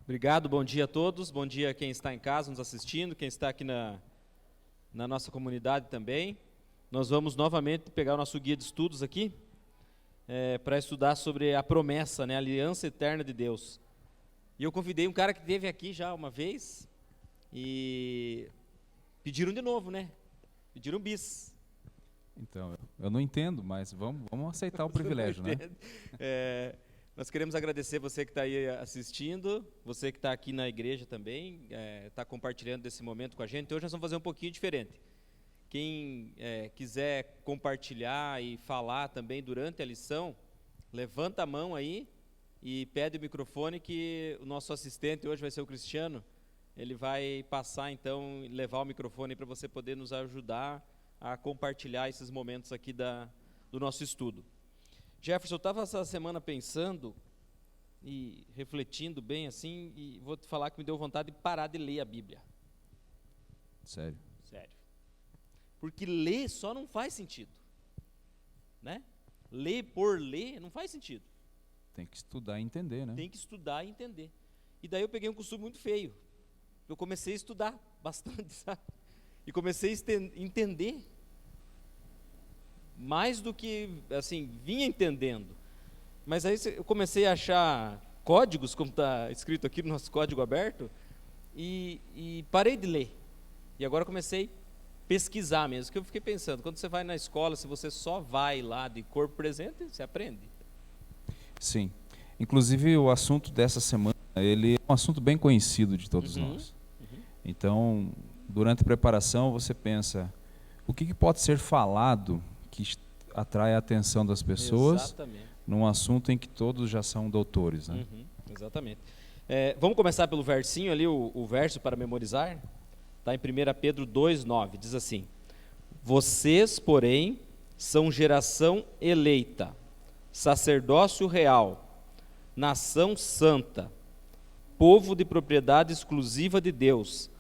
Obrigado, bom dia a todos, bom dia a quem está em casa nos assistindo, quem está aqui na nossa comunidade também. Nós vamos novamente pegar o nosso guia de estudos aqui, para estudar sobre a promessa, né, a aliança eterna de Deus. E eu convidei um cara que esteve aqui já uma vez, e pediram de novo, né? Pediram bis. Então, eu não entendo, mas vamos aceitar o privilégio, né? Nós queremos agradecer você que está aí assistindo, você que está aqui na igreja também, está compartilhando desse momento com a gente. Hoje nós vamos fazer um pouquinho diferente. Quem quiser compartilhar e falar também durante a lição, levanta a mão aí e pede o microfone, que o nosso assistente hoje vai ser o Cristiano. Ele vai passar então, levar o microfone para você poder nos ajudar a compartilhar esses momentos aqui do nosso estudo. Jefferson, eu estava essa semana pensando e refletindo bem assim, e vou te falar que me deu vontade de parar de ler a Bíblia. Sério? Sério. Porque ler só não faz sentido, né? Ler por ler não faz sentido. Tem que estudar e entender, né? Tem que estudar e entender. E daí eu peguei um costume muito feio. Eu comecei a estudar bastante, sabe? E comecei a entender mais do que, assim, vinha entendendo. Mas aí eu comecei a achar códigos, como está escrito aqui no nosso código aberto, e parei de ler. E agora comecei a pesquisar mesmo, que eu fiquei pensando, quando você vai na escola, se você só vai lá de corpo presente, você aprende. Sim. Inclusive, o assunto dessa semana, ele é um assunto bem conhecido de todos nós. Então, durante a preparação, você pensa, o que pode ser falado que atrai a atenção das pessoas. Exatamente. Num assunto em que todos já são doutores, né? Exatamente. Vamos começar pelo versinho ali, o verso para memorizar. Está em 1 Pedro 2,9, diz assim: Vocês, porém, são geração eleita, sacerdócio real, nação santa, povo de propriedade exclusiva de Deus,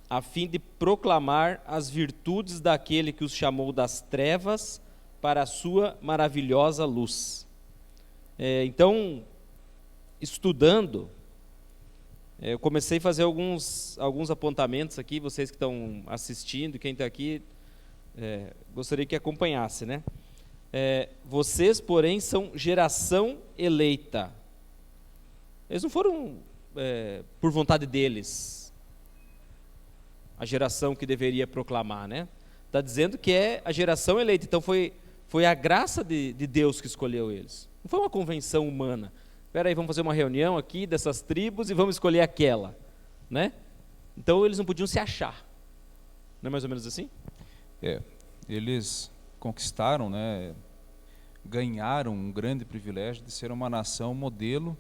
a fim de proclamar as virtudes daquele que os chamou das trevas para a sua maravilhosa luz. Então, estudando, eu comecei a fazer alguns apontamentos aqui. Vocês que estão assistindo, quem está aqui, gostaria que acompanhasse, né? Vocês, porém, são geração eleita. Eles não foram por vontade deles, a geração que deveria proclamar, né? Está dizendo que é a geração eleita. Então foi a graça de Deus que escolheu eles. Não foi uma convenção humana. Espera aí, vamos fazer uma reunião aqui dessas tribos e vamos escolher aquela, né? Então eles não podiam se achar. Não é mais ou menos assim? Eles conquistaram, né? Ganharam um grande privilégio de ser uma nação modelo,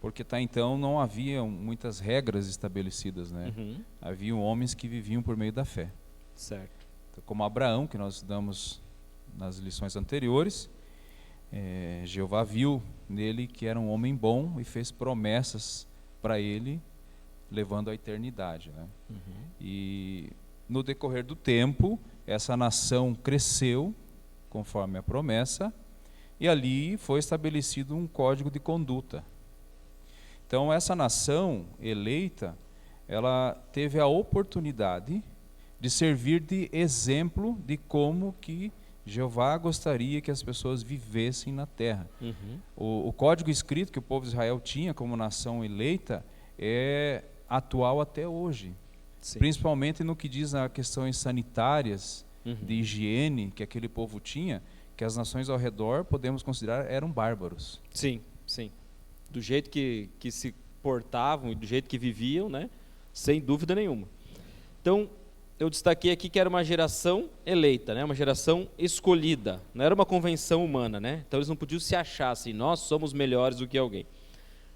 porque até então não havia muitas regras estabelecidas, né? Haviam homens que viviam por meio da fé. Certo. Então, como Abraão, que nós estudamos nas lições anteriores, Jeová viu nele que era um homem bom e fez promessas para ele, levando à eternidade, né? E no decorrer do tempo, essa nação cresceu conforme a promessa, e ali foi estabelecido um código de conduta. Então, essa nação eleita, ela teve a oportunidade de servir de exemplo de como que Jeová gostaria que as pessoas vivessem na terra. O código escrito que o povo de Israel tinha como nação eleita é atual até hoje. Sim. Principalmente no que diz a questões sanitárias, de higiene que aquele povo tinha, que as nações ao redor, podemos considerar, eram bárbaros. Sim, sim. Do jeito que se portavam e do jeito que viviam, né? Sem dúvida nenhuma. Então, eu destaquei aqui que era uma geração eleita, né? Uma geração escolhida. Não era uma convenção humana, né? Então eles não podiam se achar assim, nós somos melhores do que alguém.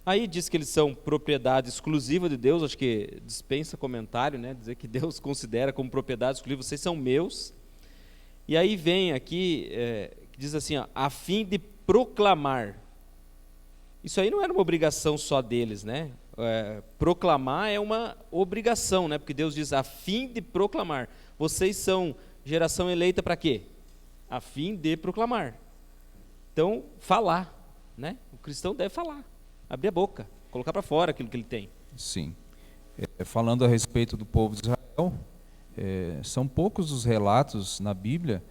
Aí diz que eles são propriedade exclusiva de Deus, acho que dispensa comentário, né? Dizer que Deus considera como propriedade exclusiva, vocês são meus. E aí vem aqui, diz assim, ó, a fim de proclamar. Isso aí não era uma obrigação só deles, né? Proclamar é uma obrigação, né? Porque Deus diz a fim de proclamar. Vocês são geração eleita para quê? A fim de proclamar. Então, falar, né? O cristão deve falar, abrir a boca, colocar para fora aquilo que ele tem. Sim. Falando a respeito do povo de Israel, são poucos os relatos na Bíblia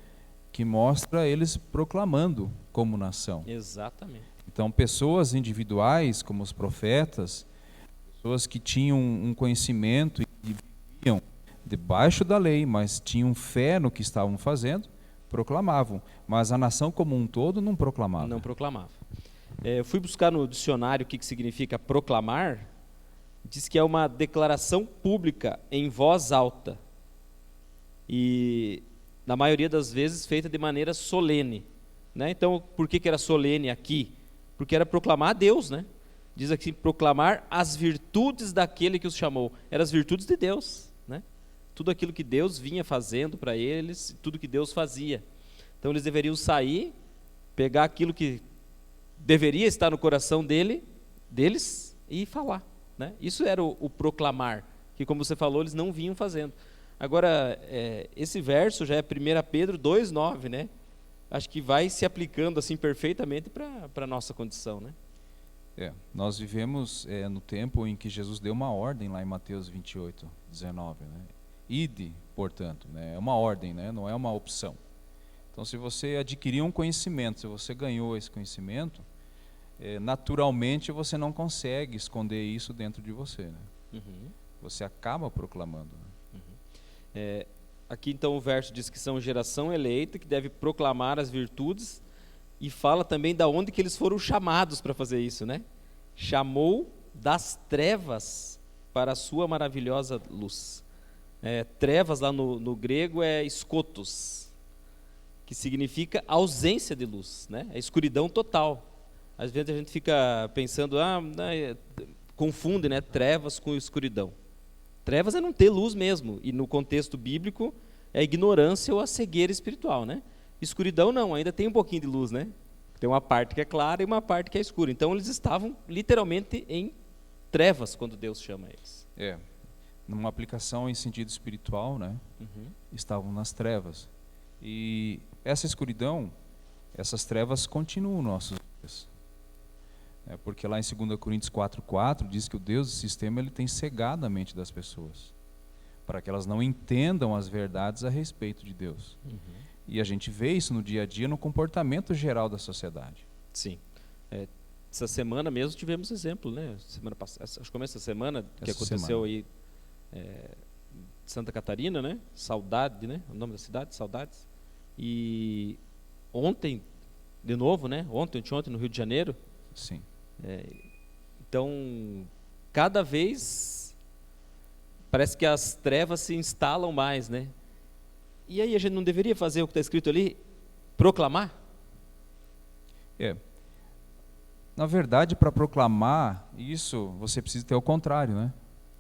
que mostra eles proclamando como nação. Exatamente. Então, pessoas individuais, como os profetas, pessoas que tinham um conhecimento e viviam debaixo da lei, mas tinham fé no que estavam fazendo, proclamavam. Mas a nação como um todo não proclamava. Não proclamava. Eu fui buscar no dicionário o que significa proclamar. Diz que é uma declaração pública em voz alta. E, na maioria das vezes, feita de maneira solene. Né? Então, por que era solene aqui? Porque era proclamar a Deus, né? Diz aqui, proclamar as virtudes daquele que os chamou. Eram as virtudes de Deus, né? Tudo aquilo que Deus vinha fazendo para eles, tudo que Deus fazia. Então eles deveriam sair, pegar aquilo que deveria estar no coração deles e falar, né? Isso era o proclamar, que como você falou, eles não vinham fazendo. Agora, esse verso já é 1 Pedro 2,9, né? Acho que vai se aplicando assim perfeitamente para a nossa condição, né? Nós vivemos no tempo em que Jesus deu uma ordem lá em Mateus 28:19, né? Ide, portanto, né? É uma ordem, né? Não é uma opção. Então, se você adquiriu um conhecimento, se você ganhou esse conhecimento, naturalmente você não consegue esconder isso dentro de você, né? Uhum. Você acaba proclamando, né? Uhum. Aqui então o verso diz que são geração eleita, que deve proclamar as virtudes, e fala também da onde que eles foram chamados para fazer isso, né? Chamou das trevas para a sua maravilhosa luz. Trevas lá no grego é escotos, que significa ausência de luz, né? É escuridão total. Às vezes a gente fica pensando, confunde, né? Trevas com escuridão. Trevas é não ter luz mesmo, e no contexto bíblico é ignorância ou a cegueira espiritual, né? Escuridão não, ainda tem um pouquinho de luz, né? Tem uma parte que é clara e uma parte que é escura. Então eles estavam literalmente em trevas quando Deus chama eles. Numa aplicação em sentido espiritual, né? Uhum. Estavam nas trevas. E essa escuridão, essas trevas continuam nos nossos dias. Porque lá em 2 Coríntios 4:4 diz que o Deus do sistema ele tem cegado a mente das pessoas, para que elas não entendam as verdades a respeito de Deus. Uhum. E a gente vê isso no dia a dia, no comportamento geral da sociedade. Sim. Essa semana mesmo tivemos exemplo, né? Semana passada, acho que começo da semana, que aconteceu aí Santa Catarina, né? Saudade, né? O nome da cidade, Saudades. E ontem, de novo, né? Ontem no Rio de Janeiro. Sim. Então, cada vez parece que as trevas se instalam mais, né? E aí a gente não deveria fazer o que está escrito ali? Proclamar? Na verdade, para proclamar isso, você precisa ter o contrário, né?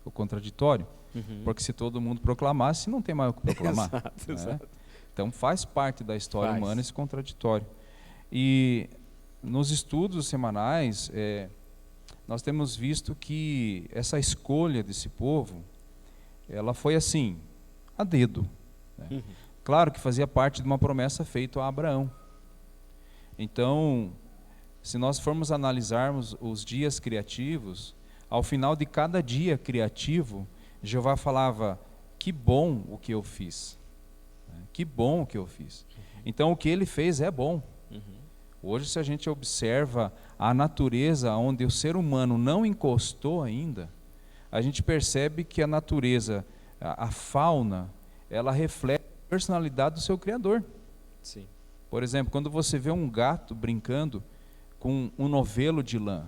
O contraditório. Uhum. Porque se todo mundo proclamasse, não tem mais o que proclamar. Exato, né? exato. Então faz parte da história humana esse contraditório. E nos estudos semanais, nós temos visto que essa escolha desse povo, ela foi assim, a dedo. Né? Uhum. Claro que fazia parte de uma promessa feita a Abraão. Então, se nós formos analisarmos os dias criativos, ao final de cada dia criativo, Jeová falava, que bom o que eu fiz. Que bom o que eu fiz. Então, o que ele fez é bom. Hoje, se a gente observa a natureza onde o ser humano não encostou ainda, a gente percebe que a natureza, a fauna, ela reflete a personalidade do seu Criador. Sim. Por exemplo, quando você vê um gato brincando com um novelo de lã,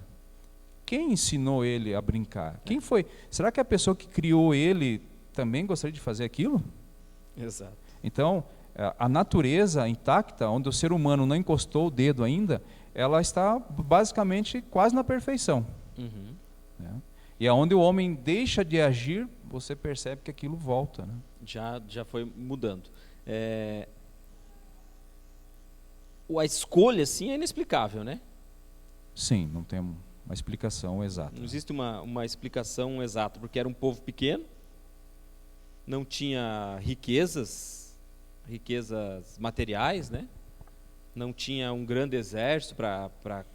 quem ensinou ele a brincar? Quem foi? Será que a pessoa que criou ele também gostaria de fazer aquilo? Exato. Então, a natureza intacta, onde o ser humano não encostou o dedo ainda, ela está basicamente quase na perfeição. Uhum. Né? E aonde o homem deixa de agir, você percebe que aquilo volta. Né? Já foi mudando. A escolha, sim, é inexplicável, né? Sim, não tem uma explicação exata. Não existe uma explicação exata, porque era um povo pequeno, não tinha riquezas materiais, né? Não tinha um grande exército para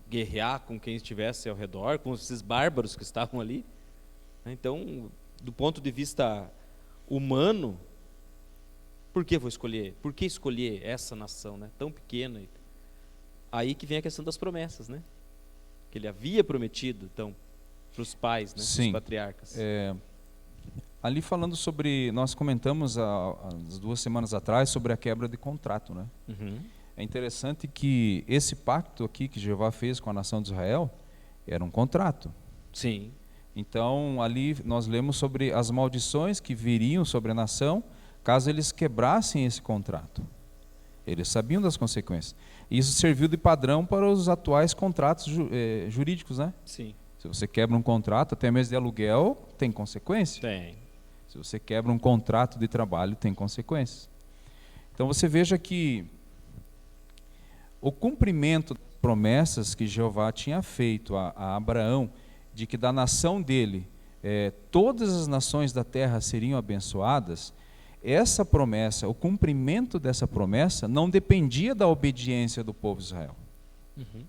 guerrear com quem estivesse ao redor, com esses bárbaros que estavam ali. Então, do ponto de vista humano, por que vou escolher? Por que escolher essa nação, né, tão pequena? Aí que vem a questão das promessas, né? Que ele havia prometido, então, para os pais, né, Sim. os patriarcas. Ali falando sobre, nós comentamos há 2 semanas atrás sobre a quebra de contrato, né? Uhum. É interessante que esse pacto aqui que Jeová fez com a nação de Israel era um contrato. Sim. Então, ali nós lemos sobre as maldições que viriam sobre a nação caso eles quebrassem esse contrato. Eles sabiam das consequências. E isso serviu de padrão para os atuais contratos jurídicos, né? Sim. Se você quebra um contrato, até mesmo de aluguel, tem consequência. Tem. Se você quebra um contrato de trabalho, tem consequências. Então você veja que o cumprimento das promessas que Jeová tinha feito a Abraão, de que da nação dele todas as nações da terra seriam abençoadas, essa promessa, o cumprimento dessa promessa não dependia da obediência do povo de Israel. Uhum.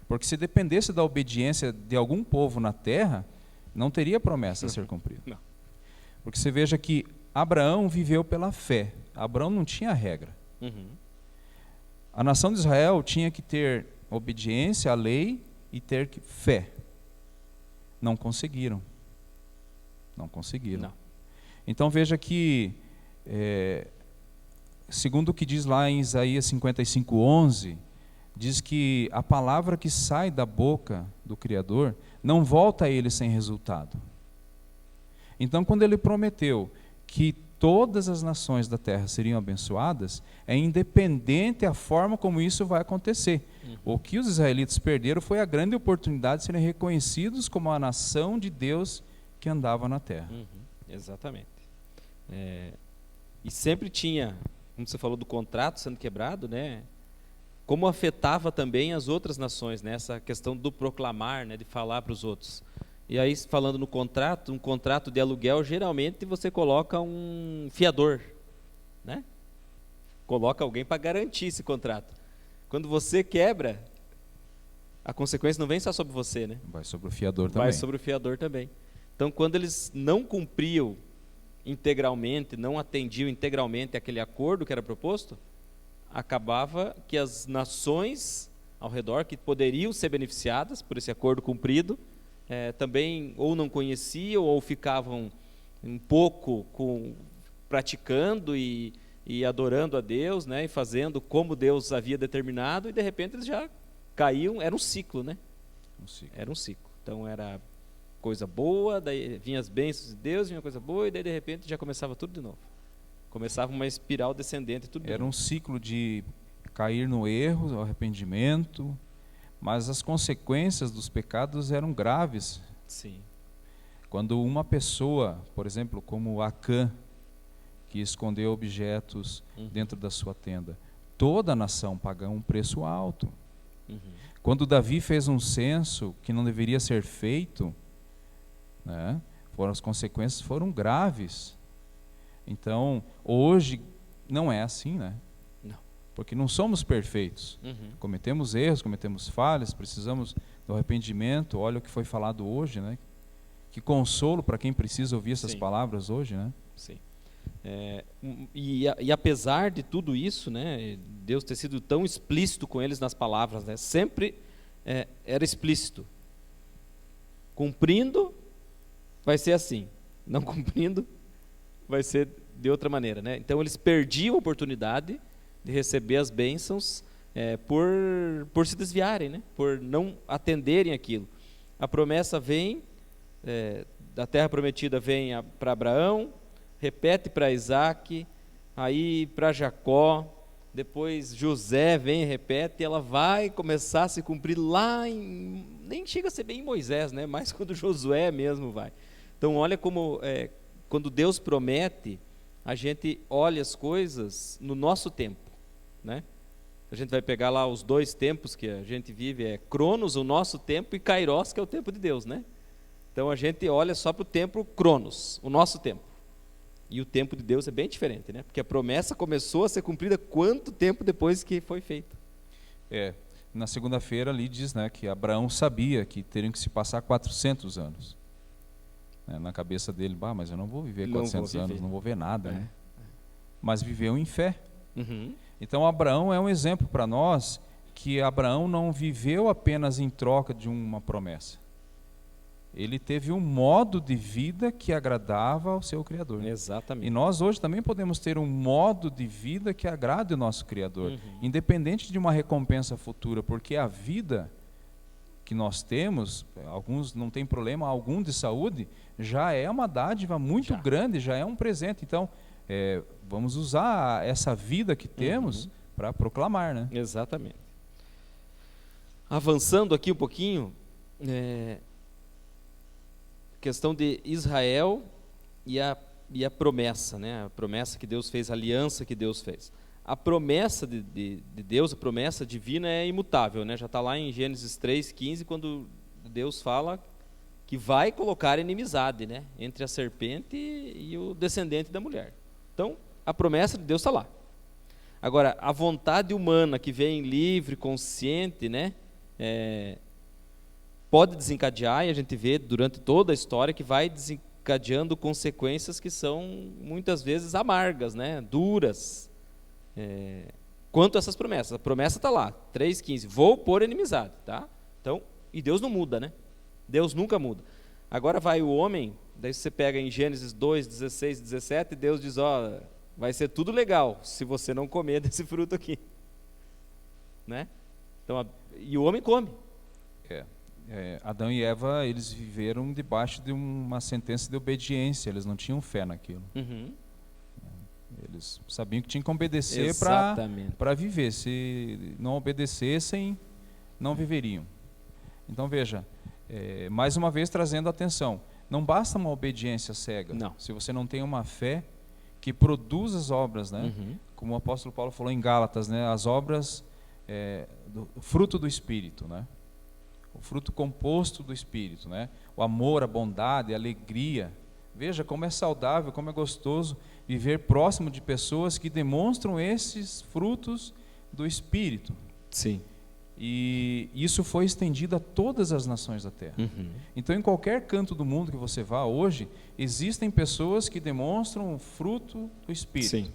Porque se dependesse da obediência de algum povo na terra, não teria promessa a ser cumprida. Não. Porque você veja que Abraão viveu pela fé. Abraão não tinha regra. Uhum. A nação de Israel tinha que ter obediência à lei e ter fé. Não conseguiram. Não conseguiram. Não. Então veja que, segundo o que diz lá em Isaías 55:11, diz que a palavra que sai da boca do Criador não volta a ele sem resultado. Então, quando ele prometeu que todas as nações da terra seriam abençoadas, é independente a forma como isso vai acontecer. O que os israelitas perderam foi a grande oportunidade de serem reconhecidos como a nação de Deus que andava na terra. Uhum. Exatamente. E sempre tinha, como você falou do contrato sendo quebrado, né? Como afetava também as outras nações, né? Essa questão do proclamar, né? De falar para os outros. E aí, falando no contrato, um contrato de aluguel, geralmente você coloca um fiador, né? Coloca alguém para garantir esse contrato. Quando você quebra, a consequência não vem só sobre você, né? Vai sobre o fiador também. Vai sobre o fiador também. Então, quando eles não cumpriam integralmente, não atendiam integralmente aquele acordo que era proposto, acabava que as nações ao redor que poderiam ser beneficiadas por esse acordo cumprido, também ou não conheciam ou ficavam um pouco praticando e adorando a Deus, né, e fazendo como Deus havia determinado, e de repente eles já caíam. Era um ciclo, né? Era um ciclo. Então era coisa boa, daí vinha as bênçãos de Deus, vinha coisa boa, e daí de repente já começava tudo de novo. Começava uma espiral descendente, tudo de novo. Era um ciclo de cair no erro, arrependimento, mas as consequências dos pecados eram graves. Sim. Quando uma pessoa, por exemplo, como Acã, que escondeu objetos dentro da sua tenda, toda a nação pagou um preço alto. Uhum. Quando Davi fez um censo que não deveria ser feito, né, as consequências foram graves. Então, hoje não é assim, né? Não. Porque não somos perfeitos. Uhum. Cometemos erros, cometemos falhas, precisamos do arrependimento. Olha o que foi falado hoje, né? Que consolo para quem precisa ouvir essas Sim. palavras hoje, né? Sim. E apesar de tudo isso, né, Deus ter sido tão explícito com eles nas palavras, né, sempre era explícito. Cumprindo, vai ser assim. Não cumprindo, vai ser de outra maneira, né? Então eles perdiam a oportunidade de receber as bênçãos por se desviarem, né? Por não atenderem aquilo. A promessa vem, da terra prometida vem para Abraão, repete para Isaac, aí para Jacó, depois José vem e repete, e ela vai começar a se cumprir lá nem chega a ser bem em Moisés, né? Mas quando Josué mesmo vai. Então olha como quando Deus promete, a gente olha as coisas no nosso tempo, né? A gente vai pegar lá os 2 tempos que a gente vive, Cronos, o nosso tempo, e Kairos, que é o tempo de Deus, né? Então a gente olha só para o tempo Cronos, o nosso tempo. E o tempo de Deus é bem diferente, né? Porque a promessa começou a ser cumprida quanto tempo depois que foi feita? na segunda-feira ali diz, né, que Abraão sabia que teriam que se passar 400 anos. Na cabeça dele, mas eu não vou viver 400 anos, não vou ver nada. Né? Mas viveu em fé. Então Abraão é um exemplo para nós, que Abraão não viveu apenas em troca de uma promessa. Ele teve um modo de vida que agradava ao seu Criador. Exatamente. E nós hoje também podemos ter um modo de vida que agrade o nosso Criador, independente de uma recompensa futura, porque a vida que nós temos, alguns não tem problema algum de saúde, já é uma dádiva muito grande, já é um presente. Então, vamos usar essa vida que temos para proclamar, né? Exatamente. Avançando aqui um pouquinho, questão de Israel e a promessa, né? A promessa que Deus fez, a aliança que Deus fez. A promessa de Deus, a promessa divina é imutável, né? Já está lá em Gênesis 3:15, quando Deus fala que vai colocar inimizade, né, entre a serpente e o descendente da mulher. Então, a promessa de Deus está lá. Agora, a vontade humana que vem livre, consciente, né, pode desencadear, e a gente vê durante toda a história que vai desencadeando consequências que são muitas vezes amargas, né, duras, quanto a essas promessas. A promessa está lá, 3:15, vou pôr inimizade, tá? Então, e Deus não muda, né? Deus nunca muda. Agora vai o homem, daí você pega em Gênesis 2:16, 17, Deus diz, vai ser tudo legal se você não comer desse fruto aqui, né? Então, e o homem come. Adão e Eva, eles viveram debaixo de uma sentença de obediência, eles não tinham fé naquilo. Eles sabiam que tinham que obedecer para viver. Se não obedecessem, não viveriam. Então veja, mais uma vez trazendo atenção, não basta uma obediência cega, se você não tem uma fé que produz as obras, né? Como o apóstolo Paulo falou em Gálatas, né? As obras, do fruto do Espírito, né? O fruto composto do Espírito, né? O amor, a bondade, a alegria. Veja como é saudável, como é gostoso viver próximo de pessoas que demonstram esses frutos do Espírito. Sim. E isso foi estendido a todas as nações da terra. Então, em qualquer canto do mundo que você vá hoje, existem pessoas que demonstram o fruto do Espírito. Sim.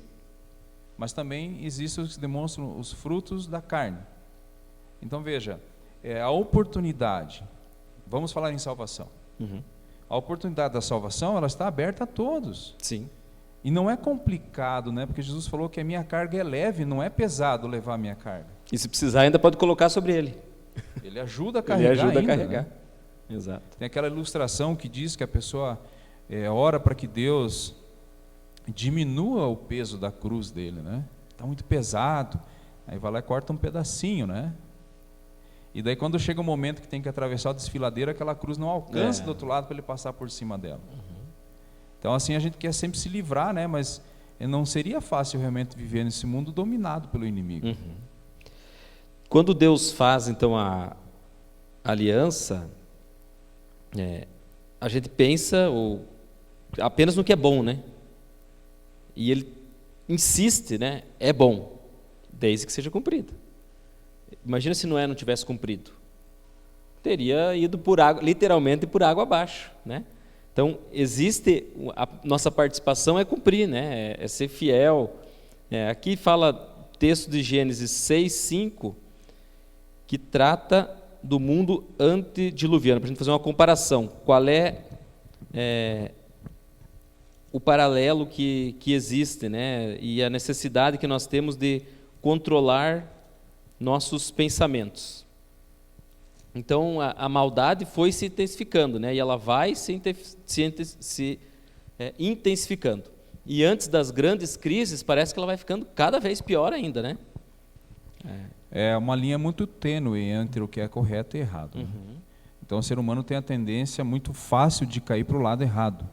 Mas também existem os que demonstram os frutos da carne. Então, veja, a oportunidade, vamos falar em salvação. A oportunidade da salvação, ela está aberta a todos. Sim. E não é complicado, né? Porque Jesus falou que a minha carga é leve, não é pesado levar a minha carga. E se precisar, ainda pode colocar sobre ele. Ele ajuda a carregar. Ele ajuda ainda, a carregar. Né? Exato. Tem aquela ilustração que diz que a pessoa ora para que Deus diminua o peso da cruz dele, né? Está muito pesado. Aí vai lá e corta um pedacinho, né? E daí quando chega o momento que tem que atravessar o desfiladeiro, aquela cruz não alcança do outro lado para ele passar por cima dela. Então assim a gente quer sempre se livrar, né? Mas não seria fácil realmente viver nesse mundo dominado pelo inimigo. Quando Deus faz então a aliança, a gente pensa apenas no que é bom, né? E ele insiste, né? É bom, desde que seja cumprido. Imagina se Noé não tivesse cumprido. Teria ido por água, literalmente por água abaixo, né? Então, a nossa participação é cumprir, né? É ser fiel. Aqui fala texto de Gênesis 6:5, que trata do mundo antediluviano, para a gente fazer uma comparação. Qual é o paralelo que existe, né? E a necessidade que nós temos de controlar nossos pensamentos. Então, a maldade foi se intensificando, né? E ela vai se intensificando. E antes das grandes crises, parece que ela vai ficando cada vez pior ainda, né? É uma linha muito tênue entre o que é correto e errado. Né? Então, o ser humano tem a tendência muito fácil de cair para o lado errado.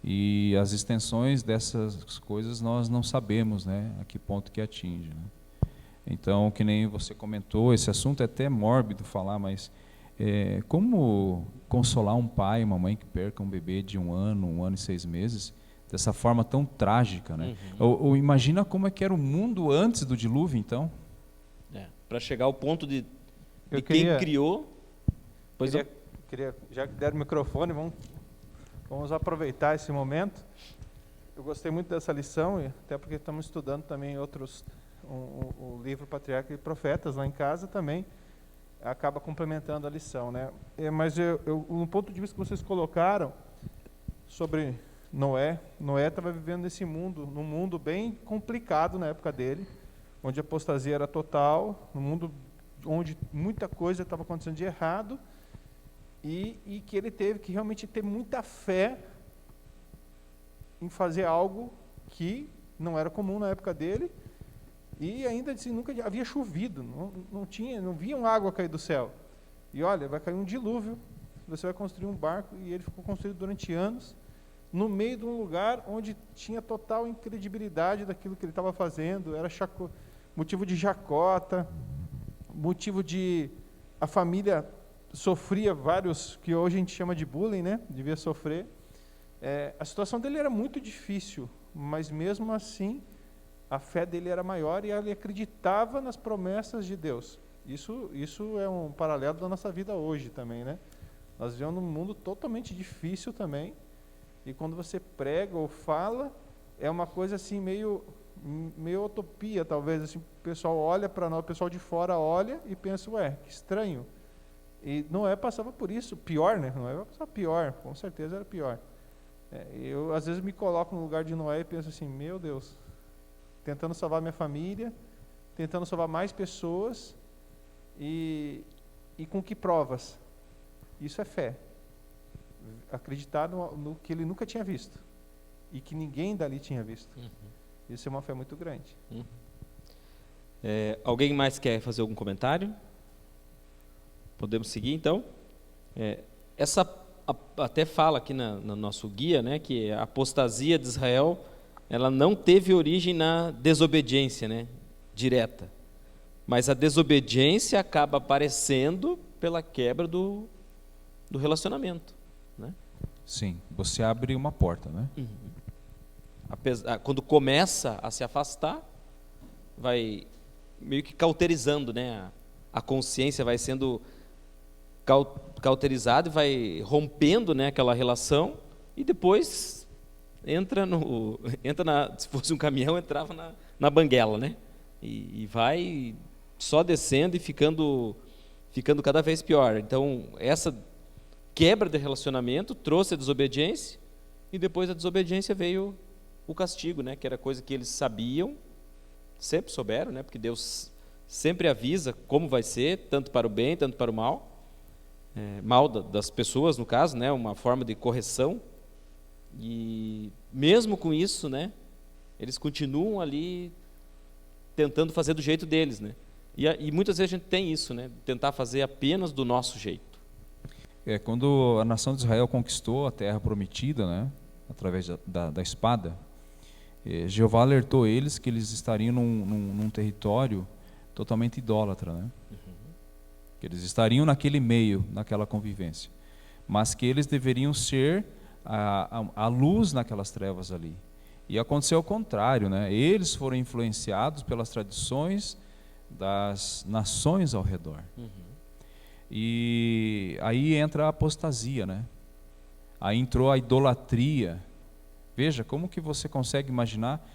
E as extensões dessas coisas nós não sabemos, né? A que ponto que atinge, né? Então, que nem você comentou, esse assunto é até mórbido falar, mas como consolar um pai e uma mãe que perca um bebê de 1 ano e 6 meses, dessa forma tão trágica, né? Ou imagina como é que era o mundo antes do dilúvio, então. para chegar ao ponto de Eu quem queria- criou. Pois Queria, já que deram o microfone, vamos aproveitar esse momento. Eu gostei muito dessa lição, e até porque estamos estudando também o livro Patriarca e Profetas lá em casa também, acaba complementando a lição, né? Mas no ponto de vista que vocês colocaram sobre Noé estava vivendo num mundo bem complicado na época dele, onde a apostasia era total, num mundo onde muita coisa estava acontecendo de errado, e que ele teve que realmente ter muita fé em fazer algo que não era comum na época dele, e ainda assim, nunca havia chovido, não viam água cair do céu. E olha, vai cair um dilúvio, você vai construir um barco, e ele ficou construído durante anos, no meio de um lugar onde tinha total incredibilidade daquilo que ele estava fazendo, era motivo de chacota, motivo de... A família sofria vários, que hoje a gente chama de bullying, né? Devia sofrer. A situação dele era muito difícil, mas mesmo assim, a fé dele era maior e ele acreditava nas promessas de Deus. Isso é um paralelo da nossa vida hoje também, né? Nós vivemos num mundo totalmente difícil também, e quando você prega ou fala, é uma coisa assim meio utopia, talvez, assim, o pessoal olha para nós, o pessoal de fora olha e pensa, ué, que estranho. E Noé passava por isso, pior, né? Noé passava pior, com certeza era pior. Eu, às vezes, me coloco no lugar de Noé e penso assim, meu Deus, tentando salvar minha família, tentando salvar mais pessoas, e com que provas? Isso é fé. Acreditar no que ele nunca tinha visto, e que ninguém dali tinha visto. Isso é uma fé muito grande. Alguém mais quer fazer algum comentário? Podemos seguir, então? Até fala aqui no nosso guia, né, que a apostasia de Israel, ela não teve origem na desobediência, né, direta. Mas a desobediência acaba aparecendo pela quebra do relacionamento, né? Sim, você abre uma porta, né? Quando começa a se afastar, vai meio que cauterizando, né? A consciência vai sendo cauterizada e vai rompendo, né, aquela relação, e depois se fosse um caminhão, entrava na banguela, né? E vai só descendo e ficando cada vez pior. Então, essa quebra de relacionamento trouxe a desobediência, e depois da desobediência veio o castigo, né? Que era coisa que eles sabiam, sempre souberam, né? Porque Deus sempre avisa como vai ser, tanto para o bem, tanto para o mal. Mal das pessoas, no caso, né? Uma forma de correção. E mesmo com isso, né? Eles continuam ali tentando fazer do jeito deles, né? E muitas vezes a gente tem isso, né? Tentar fazer apenas do nosso jeito. Quando a nação de Israel conquistou a terra prometida, né, através da espada, Jeová alertou eles que eles estariam num território totalmente idólatra, né? Que eles estariam naquele meio, naquela convivência, mas que eles deveriam ser a luz naquelas trevas ali. E aconteceu o contrário, né? Eles foram influenciados pelas tradições das nações ao redor. E aí entra a apostasia, né? Aí entrou a idolatria. Veja, como que você consegue imaginar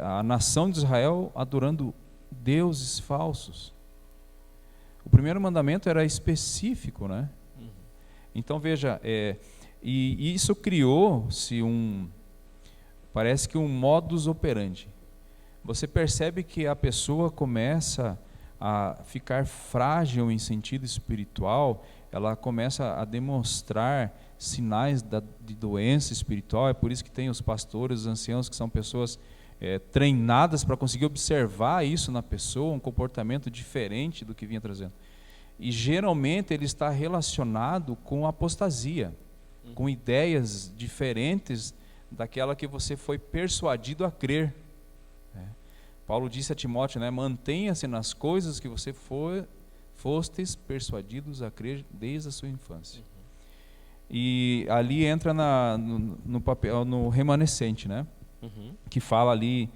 a nação de Israel adorando deuses falsos? O primeiro mandamento era específico, né? Então veja, e isso criou-se parece que um modus operandi. Você percebe que a pessoa começa a ficar frágil em sentido espiritual, ela começa a demonstrar sinais de doença espiritual. É por isso que tem os pastores, os anciãos, que são pessoas treinadas para conseguir observar isso na pessoa, um comportamento diferente do que vinha trazendo. E geralmente ele está relacionado com apostasia, com ideias diferentes daquela que você foi persuadido a crer. Paulo disse a Timóteo, né, mantenha-se nas coisas que você fostes persuadidos a crer desde a sua infância. E ali entra no papel, no remanescente, né? Que fala ali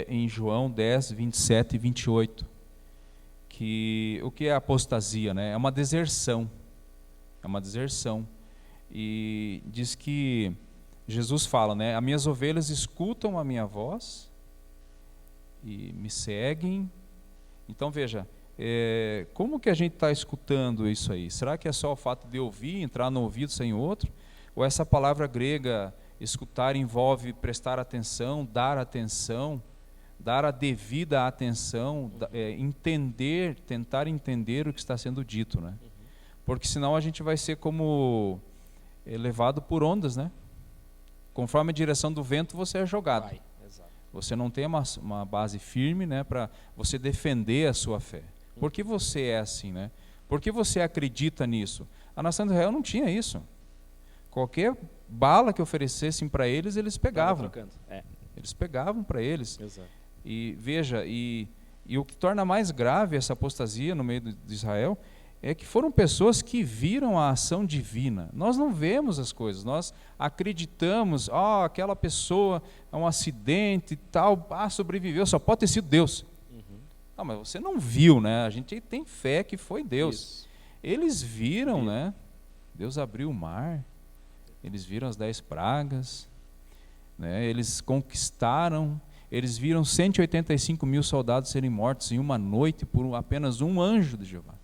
em João 10, 27 e 28, que o que é apostasia, né? É uma deserção. É uma deserção. E diz que Jesus fala, né? As minhas ovelhas escutam a minha voz e me seguem. Então veja, como que a gente está escutando isso aí? Será que é só o fato de ouvir, entrar no ouvido sem outro? Ou essa palavra grega, escutar, envolve prestar atenção, dar a devida atenção, entender, tentar entender o que está sendo dito, né? Porque senão a gente vai ser como levado por ondas, né? Conforme a direção do vento você é jogado. Você não tem uma base firme, né, para você defender a sua fé. Por que você é assim, né? Por que você acredita nisso? A nação de Israel não tinha isso. Qualquer bala que oferecessem para eles, eles pegavam. Eles pegavam para eles. Exato. E veja, e o que torna mais grave essa apostasia no meio de Israel é que foram pessoas que viram a ação divina. Nós não vemos as coisas, nós acreditamos, aquela pessoa é um acidente e tal, sobreviveu, só pode ter sido Deus. Não, mas você não viu, né? A gente tem fé que foi Deus. Isso. Eles viram, né? Deus abriu o mar, eles viram as 10 pragas, né? Eles conquistaram, eles viram 185 mil soldados serem mortos em uma noite por apenas um anjo de Jeová.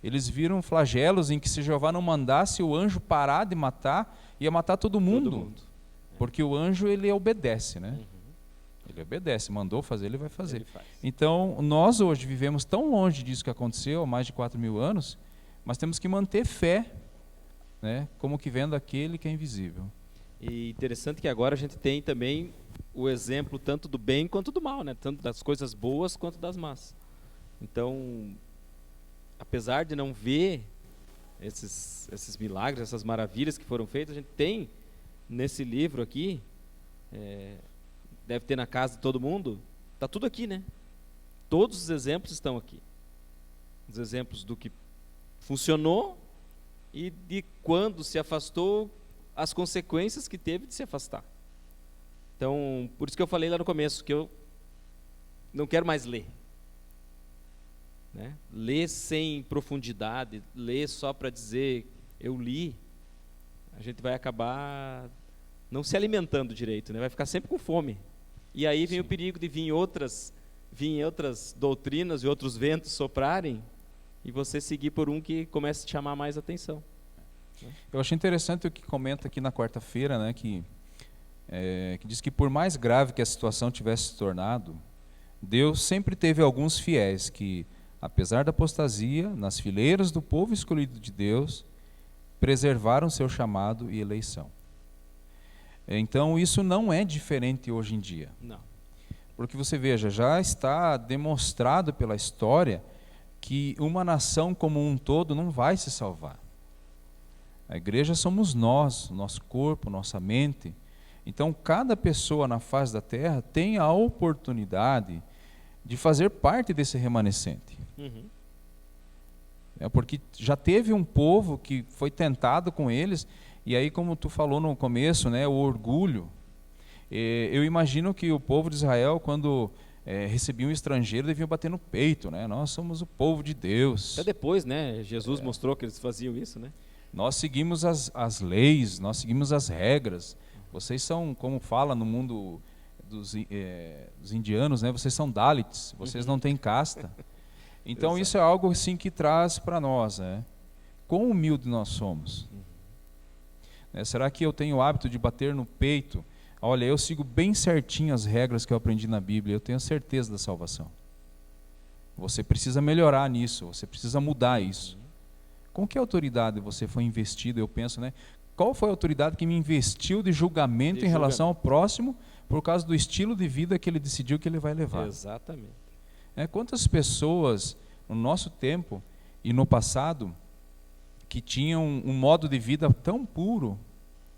Eles viram flagelos em que se Jeová não mandasse o anjo parar de matar, ia matar todo mundo. Porque o anjo, ele obedece, né? Ele obedece, mandou fazer, ele vai fazer. Então, nós hoje vivemos tão longe disso que aconteceu há mais de 4.000 anos, mas temos que manter fé, né? Como que vendo aquele que é invisível. E interessante que agora a gente tem também o exemplo tanto do bem quanto do mal, né? Tanto das coisas boas quanto das más. Então, apesar de não ver esses milagres, essas maravilhas que foram feitas, a gente tem nesse livro aqui, deve ter na casa de todo mundo, está tudo aqui, né? Todos os exemplos estão aqui. Os exemplos do que funcionou e de quando se afastou, as consequências que teve de se afastar. Então, por isso que eu falei lá no começo, que eu não quero mais ler. Né? Ler sem profundidade, ler só para dizer eu li, a gente vai acabar não se alimentando direito, né? Vai ficar sempre com fome. E aí vem o perigo de vir outras doutrinas e outros ventos soprarem e você seguir por um que comece a te chamar mais atenção. Eu achei interessante o que comenta aqui na quarta-feira, né, que diz que por mais grave que a situação tivesse se tornado, Deus sempre teve alguns fiéis que, apesar da apostasia, nas fileiras do povo escolhido de Deus, preservaram seu chamado e eleição. Então isso não é diferente hoje em dia. Não. Porque você veja, já está demonstrado pela história que uma nação como um todo não vai se salvar. A igreja somos nós, nosso corpo, nossa mente. Então cada pessoa na face da terra tem a oportunidade de fazer parte desse remanescente. Porque já teve um povo que foi tentado com eles, e aí como tu falou no começo, né, o orgulho. Eu imagino que o povo de Israel, quando recebia um estrangeiro, deviam bater no peito, né? Nós somos o povo de Deus. Até depois, né, Jesus mostrou que eles faziam isso, né? Nós seguimos as leis, nós seguimos as regras. Vocês são, como fala no mundo dos indianos, né? Vocês são Dalits, vocês não têm casta. Então Exato. Isso é algo assim que traz para nós, né? Quão humilde nós somos. Será que eu tenho o hábito de bater no peito? Olha, eu sigo bem certinho as regras que eu aprendi na Bíblia, eu tenho certeza da salvação. Você precisa melhorar nisso, você precisa mudar isso. Com que autoridade você foi investido? Eu penso, né? Qual foi a autoridade que me investiu de julgamento em relação ao próximo por causa do estilo de vida que ele decidiu que ele vai levar? Exatamente. Quantas pessoas no nosso tempo e no passado que tinham um modo de vida tão puro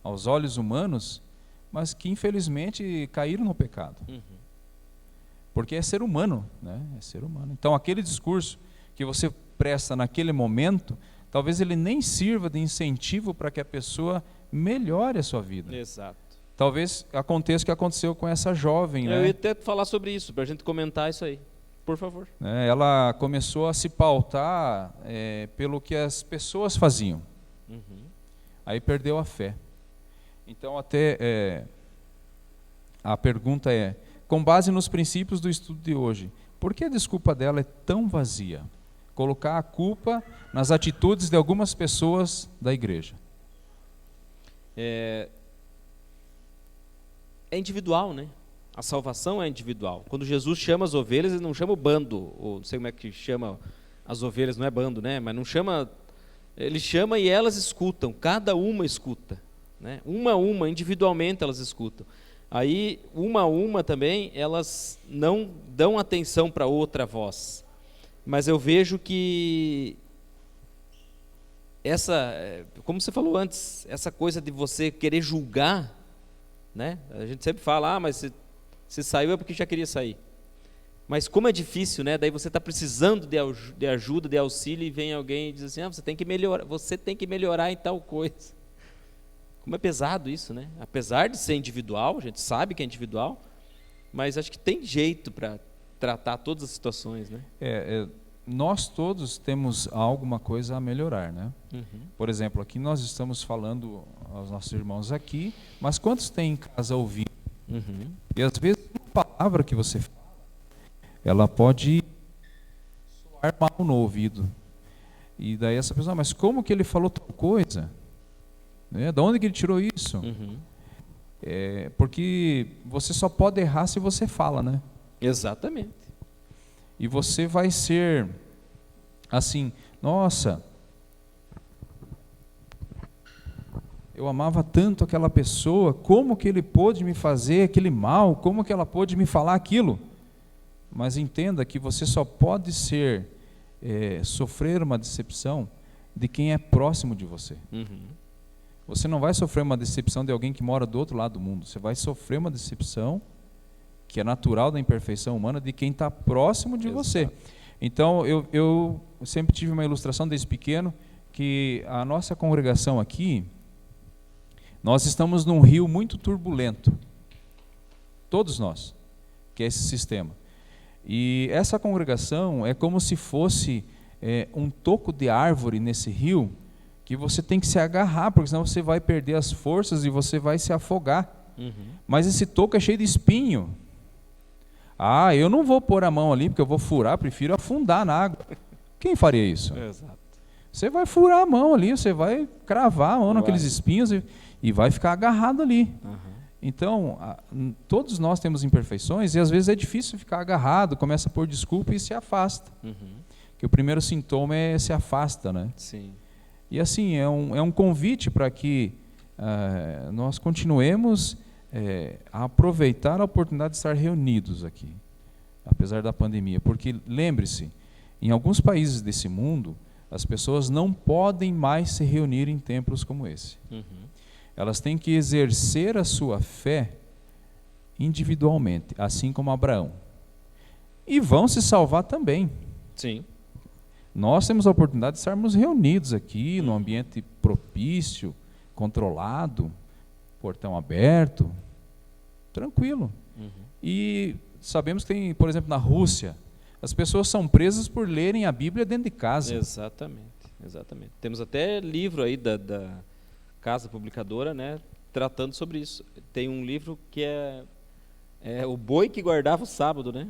aos olhos humanos, mas que infelizmente caíram no pecado. Porque é ser humano, né? É ser humano. Então aquele discurso que você presta naquele momento, talvez ele nem sirva de incentivo para que a pessoa melhore a sua vida. Exato. Talvez aconteça o que aconteceu com essa jovem, né? Eu ia até falar sobre isso, para a gente comentar isso aí. Por favor. Ela começou a se pautar pelo que as pessoas faziam. Aí perdeu a fé. Então até a pergunta é, com base nos princípios do estudo de hoje, por que a desculpa dela é tão vazia? Colocar a culpa nas atitudes de algumas pessoas da igreja. É individual, né? A salvação é individual. Quando Jesus chama as ovelhas, ele não chama o bando, ou não sei como é que chama as ovelhas, não é bando, né? Mas não chama, ele chama e elas escutam, cada uma escuta, né? Uma a uma, individualmente elas escutam. Aí, uma a uma também, elas não dão atenção para outra voz. Mas eu vejo que como você falou antes, essa coisa de você querer julgar, né? A gente sempre fala, mas se saiu é porque já queria sair. Mas como é difícil, né? Daí você está precisando de ajuda, de auxílio, e vem alguém e diz assim, você tem que melhorar em tal coisa. Como é pesado isso, né? Apesar de ser individual, a gente sabe que é individual, mas acho que tem jeito para tratar todas as situações, né? Nós todos temos alguma coisa a melhorar, né? Por exemplo, aqui nós estamos falando aos nossos irmãos aqui, mas quantos têm em casa ouvindo? E às vezes uma palavra que você fala, ela pode soar mal no ouvido. E daí essa pessoa, mas como que ele falou tal coisa? Né? Da onde que ele tirou isso? Porque você só pode errar se você fala, né? Exatamente. E você vai ser assim, nossa, eu amava tanto aquela pessoa, como que ele pôde me fazer aquele mal, como que ela pôde me falar aquilo? Mas entenda que você só pode sofrer uma decepção de quem é próximo de você. Você não vai sofrer uma decepção de alguém que mora do outro lado do mundo, você vai sofrer uma decepção que é natural da imperfeição humana, de quem está próximo de você. Então, eu sempre tive uma ilustração desde pequeno, que a nossa congregação aqui, nós estamos num rio muito turbulento, todos nós, que é esse sistema. E essa congregação é como se fosse um toco de árvore nesse rio, que você tem que se agarrar, porque senão você vai perder as forças e você vai se afogar. Mas esse toco é cheio de espinho. Eu não vou pôr a mão ali porque eu vou furar, prefiro afundar na água. Quem faria isso? Exato. Você vai furar a mão ali, você vai cravar a mão naqueles espinhos e vai ficar agarrado ali. Então, todos nós temos imperfeições e às vezes é difícil ficar agarrado, começa a pôr desculpa e se afasta. Que o primeiro sintoma é se afasta, né? Sim. E assim, é um convite para que nós continuemos a aproveitar a oportunidade de estar reunidos aqui, apesar da pandemia, porque lembre-se, em alguns países desse mundo, as pessoas não podem mais se reunir em templos como esse. Elas têm que exercer a sua fé individualmente, assim como Abraão. E vão se salvar também. Sim. Nós temos a oportunidade de estarmos reunidos aqui, num ambiente propício, controlado, portão aberto, tranquilo. E sabemos que tem, por exemplo, na Rússia, as pessoas são presas por lerem a Bíblia dentro de casa. Exatamente. Temos até livro aí da Casa Publicadora, né, tratando sobre isso. Tem um livro que é O Boi que Guardava o Sábado, né?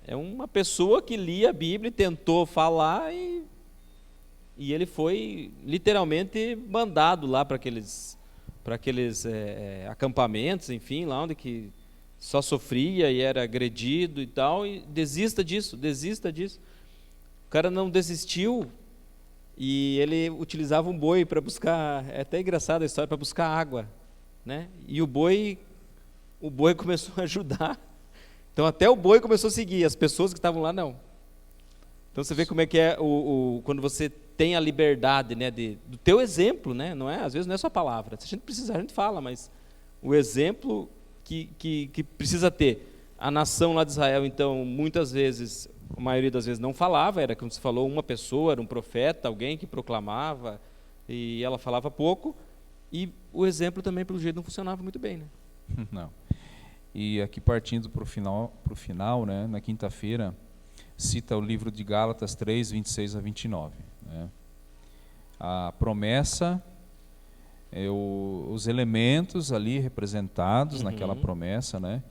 É uma pessoa que lia a Bíblia e tentou falar e ele foi literalmente mandado lá para aqueles acampamentos, enfim, lá onde que só sofria e era agredido e tal, e desista disso. O cara não desistiu e ele utilizava um boi para buscar, é até engraçada a história, para buscar água, né? E o boi começou a ajudar. Então até o boi começou a seguir, as pessoas que estavam lá não. Então você vê como é que é quando você tem a liberdade, né, do teu exemplo, né? Às vezes não é só palavra. Se a gente precisar, a gente fala, mas o exemplo que precisa ter. A nação lá de Israel, então, muitas vezes, a maioria das vezes não falava, era como você falou, uma pessoa, era um profeta, alguém que proclamava, e ela falava pouco, e o exemplo também, pelo jeito, não funcionava muito bem, né? Não. E aqui partindo para o final, né, na quinta-feira, cita o livro de Gálatas 3, 26 a 29. Né? A promessa, os elementos ali representados naquela promessa, né?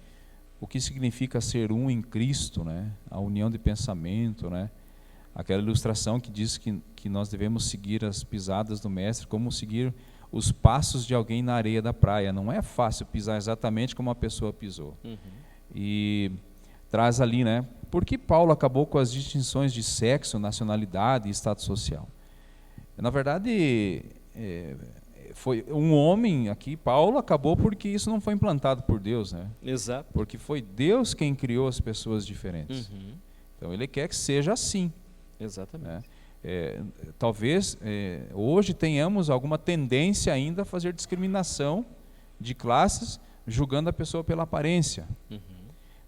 O que significa ser um em Cristo, né? A união de pensamento, né? Aquela ilustração que diz que nós devemos seguir as pisadas do Mestre, como seguir os passos de alguém na areia da praia. Não é fácil pisar exatamente como a pessoa pisou. E traz ali, né? Por que Paulo acabou com as distinções de sexo, nacionalidade e status social? Na verdade, foi um homem aqui, Paulo, acabou porque isso não foi implantado por Deus, né? Exato. Porque foi Deus quem criou as pessoas diferentes. Então ele quer que seja assim. Exatamente. Né? Talvez hoje tenhamos alguma tendência ainda a fazer discriminação de classes, julgando a pessoa pela aparência.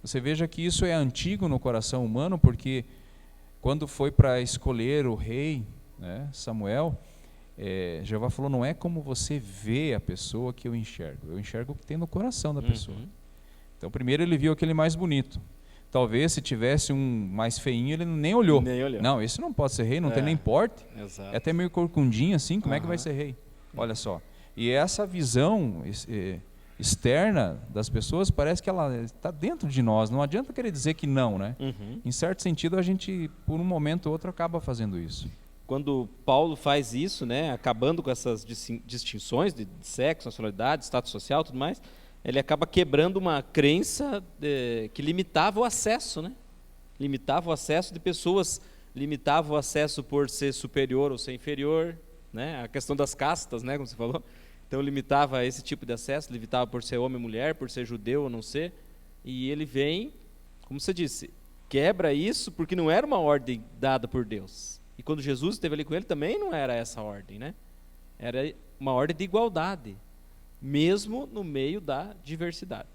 Você veja que isso é antigo no coração humano, porque quando foi para escolher o rei, né, Samuel, Jeová falou, não é como você vê a pessoa que eu enxergo o que tem no coração da pessoa. Então primeiro ele viu aquele mais bonito. Talvez se tivesse um mais feinho, ele nem olhou. Não, esse não pode ser rei, não tem nem porte. Exato. É até meio corcundinho assim, como é que vai ser rei? Olha só. E essa visão externa das pessoas parece que ela está dentro de nós. Não adianta querer dizer que não, né? Em certo sentido, a gente, por um momento ou outro, acaba fazendo isso. Quando Paulo faz isso, né, acabando com essas distinções de sexo, nacionalidade, status social, tudo mais, ele acaba quebrando uma crença que limitava o acesso, né? Limitava o acesso de pessoas, limitava o acesso por ser superior ou ser inferior, né? A questão das castas, né, como você falou. Então limitava esse tipo de acesso, limitava por ser homem ou mulher, por ser judeu ou não ser. E ele vem, como você disse, quebra isso porque não era uma ordem dada por Deus. E quando Jesus esteve ali com ele também não era essa ordem, né? Era uma ordem de igualdade, mesmo no meio da diversidade,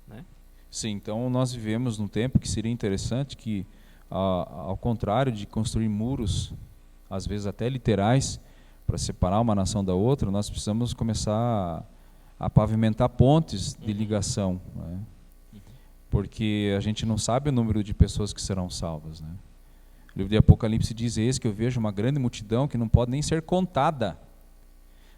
né? Sim, então nós vivemos num tempo que seria interessante que, ao contrário de construir muros, às vezes até literais, para separar uma nação da outra, nós precisamos começar a pavimentar pontes de ligação, né? Porque a gente não sabe o número de pessoas que serão salvas, né? O livro de Apocalipse diz: eis que eu vejo uma grande multidão que não pode nem ser contada.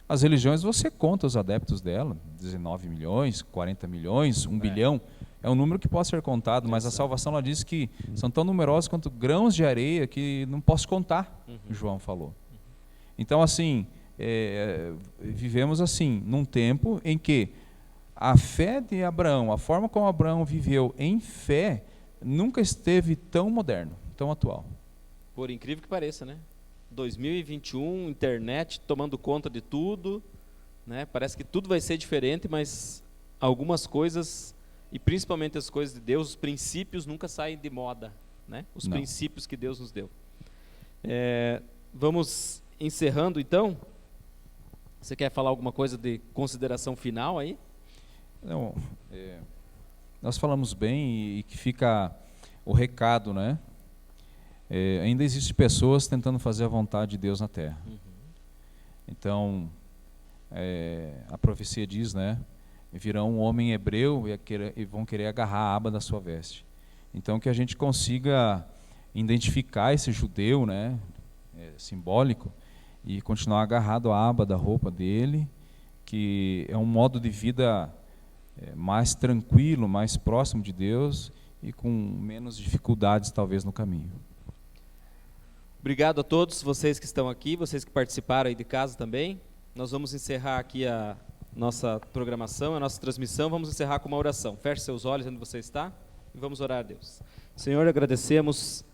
As religiões, você conta os adeptos dela, 19 milhões, 40 milhões, 1 bilhão, é um número que pode ser contado, mas a salvação, ela diz que são tão numerosos quanto grãos de areia que não posso contar, João falou. Então, assim, vivemos assim, num tempo em que a fé de Abraão, a forma como Abraão viveu em fé, nunca esteve tão moderno, tão atual. Por incrível que pareça, né? 2021, internet tomando conta de tudo, né? Parece que tudo vai ser diferente, mas algumas coisas, e principalmente as coisas de Deus, os princípios nunca saem de moda, né? Os princípios que Deus nos deu. Vamos encerrando então. Você quer falar alguma coisa de consideração final aí? Não, nós falamos bem e que fica o recado, né? Ainda existem pessoas tentando fazer a vontade de Deus na terra. Então, a profecia diz, né? Virão um homem hebreu e vão querer agarrar a aba da sua veste. Então, que a gente consiga identificar esse judeu, né? Simbólico, e continuar agarrado à aba da roupa dele, que é um modo de vida mais tranquilo, mais próximo de Deus e com menos dificuldades talvez no caminho. Obrigado a todos vocês que estão aqui, vocês que participaram aí de casa também. Nós vamos encerrar aqui a nossa programação, a nossa transmissão. Vamos encerrar com uma oração. Feche seus olhos onde você está e vamos orar a Deus. Senhor, agradecemos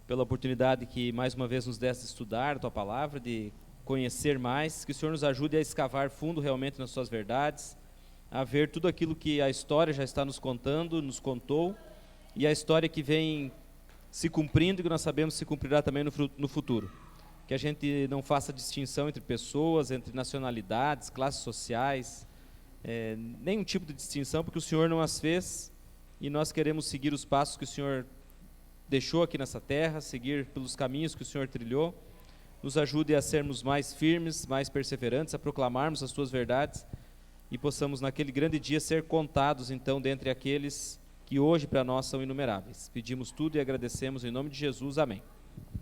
pela oportunidade que mais uma vez nos deste de estudar a Tua Palavra, de conhecer mais, que o Senhor nos ajude a escavar fundo realmente nas Suas verdades, a ver tudo aquilo que a história já está nos contando, nos contou, e a história que vem se cumprindo e que nós sabemos se cumprirá também no futuro. Que a gente não faça distinção entre pessoas, entre nacionalidades, classes sociais, nenhum tipo de distinção, porque o Senhor não as fez, e nós queremos seguir os passos que o Senhor deixou aqui nessa terra, seguir pelos caminhos que o Senhor trilhou. Nos ajude a sermos mais firmes, mais perseverantes, a proclamarmos as Tuas verdades e possamos naquele grande dia ser contados então dentre aqueles que hoje para nós são inumeráveis. Pedimos tudo e agradecemos em nome de Jesus. Amém.